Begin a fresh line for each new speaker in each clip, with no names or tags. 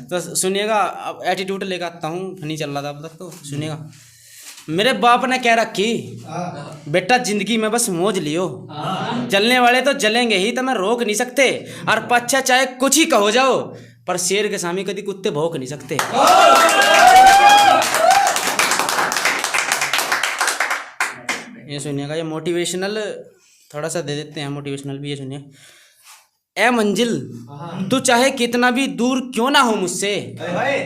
तो सुनिएगा, अब एटीट्यूड लेकर आता हूँ, फनी चल रहा था अब तक, तो सुनिएगा। मेरे बाप ने कह रखी, बेटा जिंदगी में बस मौज लियो, जलने वाले तो जलेंगे ही, तो मैं रोक नहीं सकते, और पच्छा चाहे कुछ ही कहो जाओ, पर शेर के सामने कभी कुत्ते भौंक नहीं सकते। ये सुनिएगा, ये मोटिवेशनल थोड़ा सा दे देते हैं, मोटिवेशनल भी। ये सुनिए, ए मंजिल तू चाहे कितना भी दूर क्यों ना हो मुझसे,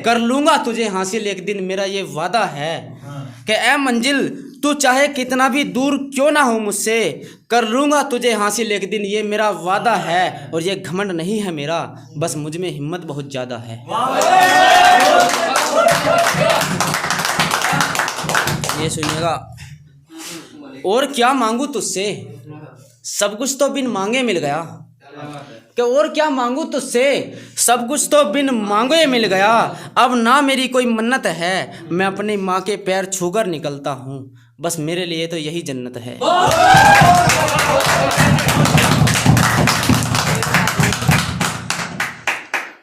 कर लूंगा तुझे हासिल एक दिन, मेरा ये वादा है। कि ए मंजिल तू चाहे कितना भी दूर क्यों ना हो मुझसे, कर लूंगा तुझे हासिल एक दिन, ये मेरा वादा है। और ये घमंड नहीं है मेरा, बस मुझ में हिम्मत बहुत ज्यादा है। ये सुनिएगा, और क्या मांगू तुझसे, सब कुछ तो बिन मांगे मिल गया। कि और क्या मांगू तुझसे, सब कुछ तो बिन मांगे मिल गया। अब ना मेरी कोई मन्नत है, मैं अपनी माँ के पैर छूकर निकलता हूँ, बस मेरे लिए तो यही जन्नत है।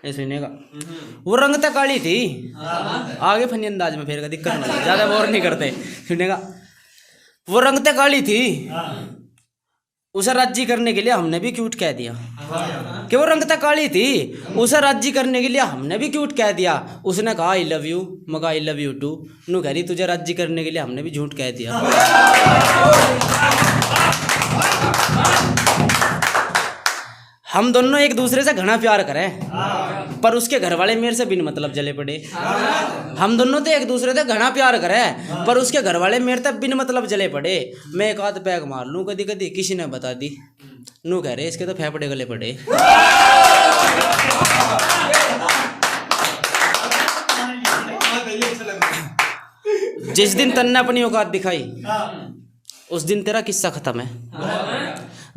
ये सुनिएगा, वो रंग तक काली थी, आगे फनी अंदाज में फेर का, दिक्कत नहीं, ज्यादा बोर नहीं करते। सुनिएगा, वो रंग तक काली थी, उसे राजी करने के लिए हमने भी क्यूट कह दिया। कि वो रंग तक काली थी, उसे राजी करने के लिए हमने भी क्यूट कह दिया। उसने कहा आई लव यू, मगर आई लव यू टू। नू कह रही तुझे राजी करने के लिए हमने भी झूठ कह दिया। हम दोनों एक दूसरे से घना प्यार करें, पर उसके घर वाले मेरे से बिन मतलब जले पड़े। हम दोनों तो एक दूसरे से घना प्यार करें, पर उसके घर वाले मेरे से बिन मतलब जले पड़े। मैं एक आध पैग मार लूं कदी कदी, किसी ने बता दी। नू कह रहे इसके तो फेफड़े गले पड़े। जिस दिन तन्ने अपनी औकात दिखाई, उस दिन तेरा किस्सा खत्म है।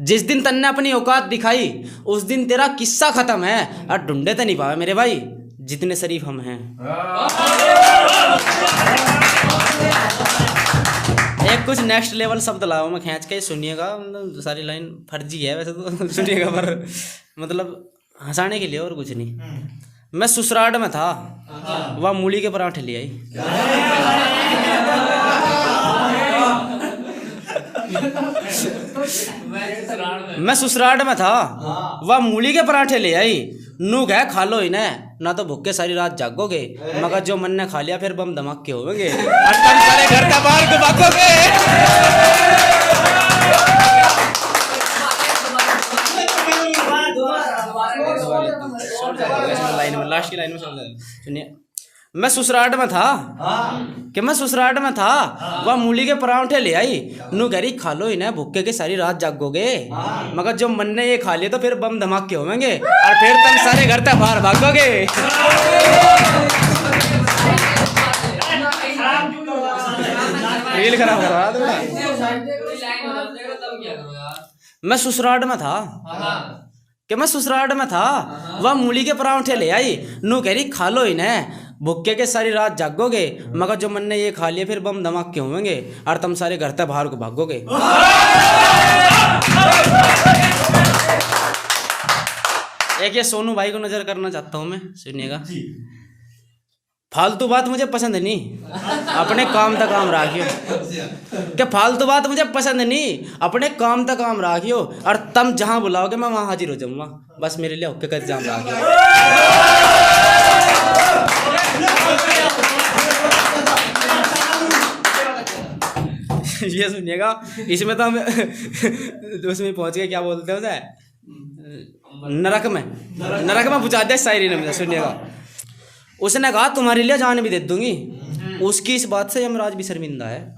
जिस दिन तन्ने अपनी औकात दिखाई, उस दिन तेरा किस्सा खत्म है। और ढूंढे तो नहीं पावे मेरे भाई, जितने शरीफ हम हैं। एक कुछ नेक्स्ट लेवल शब्द लाओ, मैं खींच के सुनिएगा, सारी लाइन फर्जी है वैसे तो, सुनिएगा, पर मतलब हंसाने के लिए और कुछ नहीं। मैं ससुराल में था, वह मूली के पराठे ले आई। मैं ससुराल में था, वह मूली के पराठे ले आई। नू कह खा लो इन्हें, ना तो भूखे सारी रात जागोगे, मगर जो मन ने खा लिया फिर बम धमाके होंगे, और तुम सारे घर का बाहर को भागोगे। लाइन में, लास्ट की लाइन में सुनिए, मैं ससुराल में था, कि मैं ससुराल में था, वह मूली के पराठे ले आई। नू कह रही खा लो इन्हें, भूखे के सारी रात जागोगे, मगर जो मन ने ये खा लिया तो फिर बम धमाके होंगे, और फिर तुम सारे घर तक बाहर भागोगे। रील खराब करवा दूंगा। मैं ससुराल में था, कि मैं ससुराल में था, वह मूली के पराठे ले आई। नू कह रही खा लो इन्हें, भूखे के सारी रात जागोगे, मगर जो मन ने ये खा लिया फिर बम धमाके होंगे, और तुम सारे घर तक बाहर को भागोगे। एक ये सोनू भाई को नजर करना चाहता हूं मैं, सुनिएगा। फालतू बात मुझे पसंद नहीं, अपने काम तक काम राखियो। क्या फालतू बात मुझे पसंद नहीं, अपने काम तक काम राखियो, और तुम जहां बुलाओगे मैं वहां हाजिर हो जाऊंगा, बस मेरे लिए होके कर जाम राखियो। ये सुनिएगा, इसमें तो हम उसमें पहुंच गए, क्या बोलते हैं उसे, नरक में बुझा दिया शायरी ने मुझे। सुनिएगा, उसने कहा तुम्हारे लिए जान भी दे दूंगी, उसकी इस बात से यमराज भी शर्मिंदा है।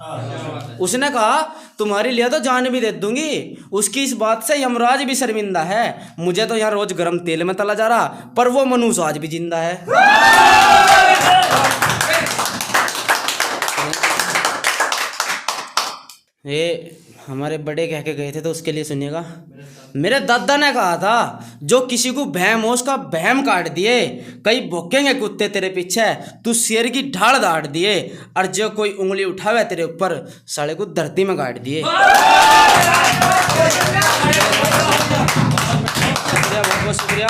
उसने कहा तुम्हारे लिए तो जान भी दे दूंगी, उसकी इस बात से यमराज भी शर्मिंदा है। मुझे तो यहाँ रोज गर्म तेल में तला जा रहा, पर वो मनुष्य आज भी जिंदा है। ये हमारे बड़े कह के गए थे, तो उसके लिए सुनिएगा। मेरे दादा ने कहा था जो किसी को बहम हो उसका बहम काट दिए, कई भोकेंगे कुत्ते तेरे पीछे, तू शेर की ढाल दाड़ दिए, और जो कोई उंगली उठावे तेरे ऊपर साले को धरती में काट दिए। शुक्रिया, बहुत बहुत शुक्रिया।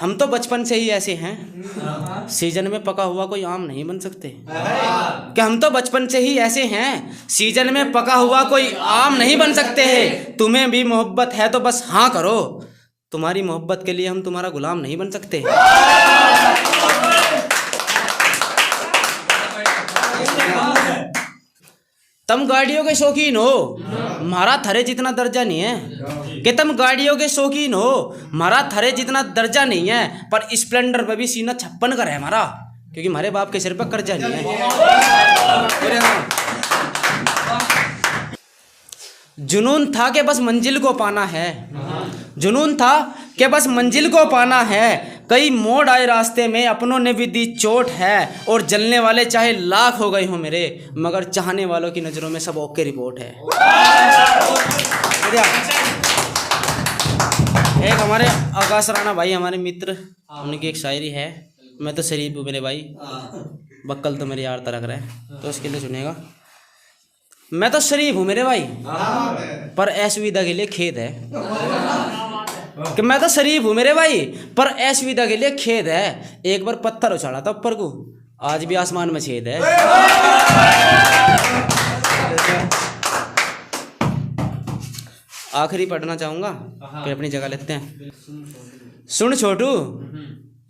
हम तो बचपन से ही ऐसे हैं, सीजन में पका हुआ कोई आम नहीं बन सकते। क्या हम तो बचपन से ही ऐसे हैं, सीजन में पका हुआ कोई आम नहीं बन सकते हैं। तुम्हें भी मोहब्बत है तो बस हाँ करो, तुम्हारी मोहब्बत के लिए हम तुम्हारा गुलाम नहीं बन सकते। तुम गाड़ियों के शौकीन हो, मारा थरे जितना दर्जा नहीं है। कि तुम गाड़ियों के शौकीन हो, मारा थरे जितना दर्जा नहीं है, पर स्प्लेंडर पे भी सीना 56 का है हमारा, क्योंकि हमारे बाप के सिर पर कर्जा नहीं है। जुनून था कि बस मंजिल को पाना है, जुनून था कि बस मंजिल को पाना है। कई मोड़ आए रास्ते में, अपनों ने भी दी चोट है, और जलने वाले चाहे लाख हो गए हो मेरे, मगर चाहने वालों की नज़रों में सब ओके रिपोर्ट है। एक हमारे आकाश राणा भाई, हमारे मित्र, उनकी एक शायरी है, मैं तो शरीफ हूँ मेरे भाई, बक्कल तो मेरे यार तरक रहे, तो उसके लिए सुनेगा। मैं तो शरीफ हूँ मेरे भाई, पर असुविधा के लिए खेद है। कि मैं तो शरीफ हूँ मेरे भाई, पर असुविधा के लिए खेद है। एक बार पत्थर उछाला था ऊपर को, आज भी आसमान में छेद है। आखिरी पढ़ना चाहूंगा, फिर अपनी जगह लेते हैं। सुन छोटू,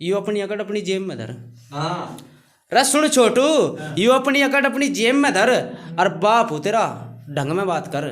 यू अपनी अकड़ अपनी जेब में धर। रे सुन छोटू, यू अपनी अकड़ अपनी जेब में धर, और बाप हो तेरा ढंग में बात कर।